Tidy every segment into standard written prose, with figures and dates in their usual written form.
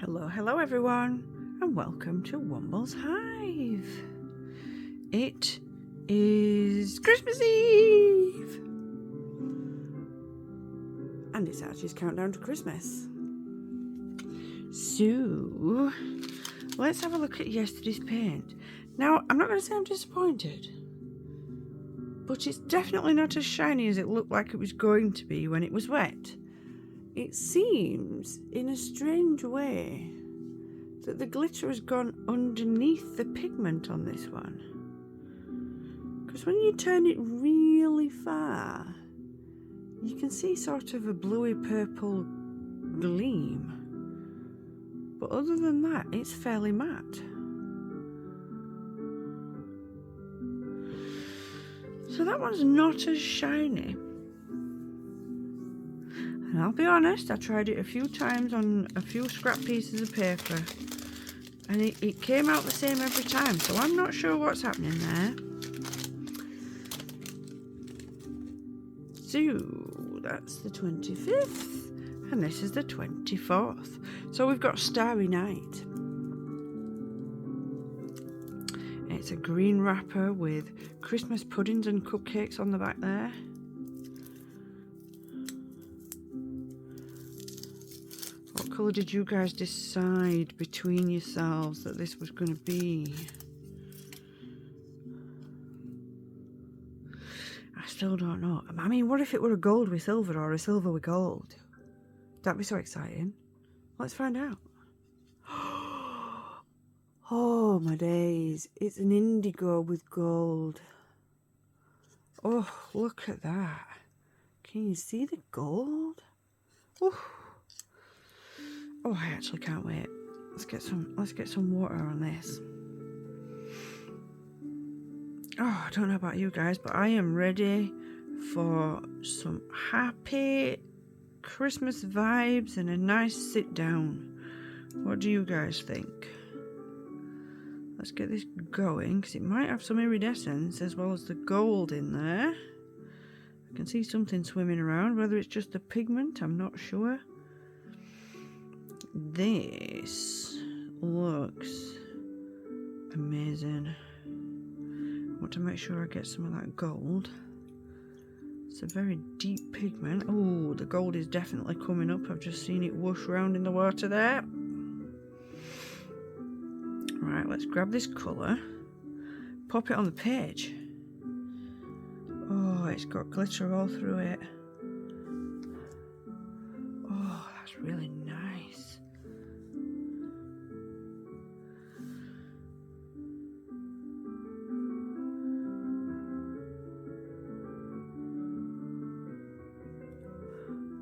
Hello everyone, and welcome to Womble's Hive. It is Christmas Eve, and it's Archie's countdown to Christmas. So, let's have a look at yesterday's paint. Now, I'm not going to say I'm disappointed, but it's definitely not as shiny as it looked like it was going to be when it was wet. It seems, in a strange way, that the glitter has gone underneath the pigment on this one. Because when you turn it really far, you can see sort of a bluey purple gleam. But other than that, it's fairly matte. So that one's not as shiny. And I'll be honest, I tried it a few times on a few scrap pieces of paper, and it came out the same every time, so I'm not sure what's happening there. So that's the 25th, and this is the 24th. So we've got Starry Night. It's a green wrapper with Christmas puddings and cupcakes on the back there. What colour did you guys decide between yourselves that this was going to be? I still don't know. I mean, what if it were a gold with silver or a silver with gold? That'd be so exciting. Let's find out. Oh my days, it's an indigo with gold. Oh, look at that. Can you see the gold? Oh, I actually can't wait. Let's get some water on this. Oh, I don't know about you guys, but I am ready for some happy Christmas vibes and a nice sit down. What do you guys think? Let's get this going, because it might have some iridescence as well as the gold in there. I can see something swimming around, whether it's just the pigment, I'm not sure. This looks amazing. I want to make sure I get some of that gold. It's a very deep pigment. Oh, the gold is definitely coming up. I've just seen it whoosh around in the water there. Right, let's grab this colour. Pop it on the page. Oh, it's got glitter all through it. Oh, that's really nice.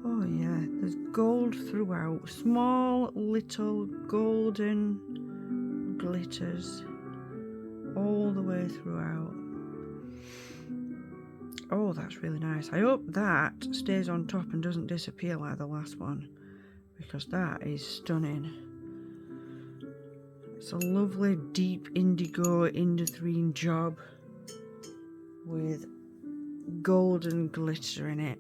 Oh yeah, there's gold throughout. Small little golden glitters all the way throughout. Oh, that's really nice. I hope that stays on top and doesn't disappear like the last one, because that is stunning. It's a lovely deep indigo indanthrene job with golden glitter in it.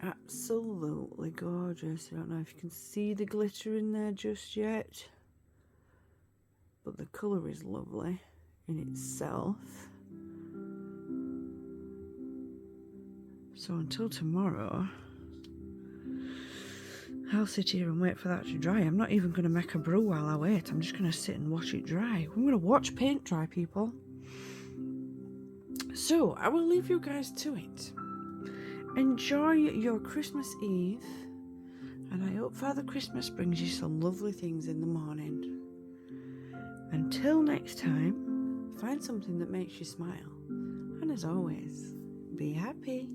Absolutely gorgeous. I don't know if you can see the glitter in there just yet, but the colour is lovely in itself. So until tomorrow, I'll sit here and wait for that to dry. I'm not even going to make a brew while I wait. I'm just going to sit and watch it dry. I'm going to watch paint dry, people. So I will leave you guys to it. Enjoy your Christmas Eve, and I hope Father Christmas brings you some lovely things in the morning. Until next time, find something that makes you smile, and as always, be happy.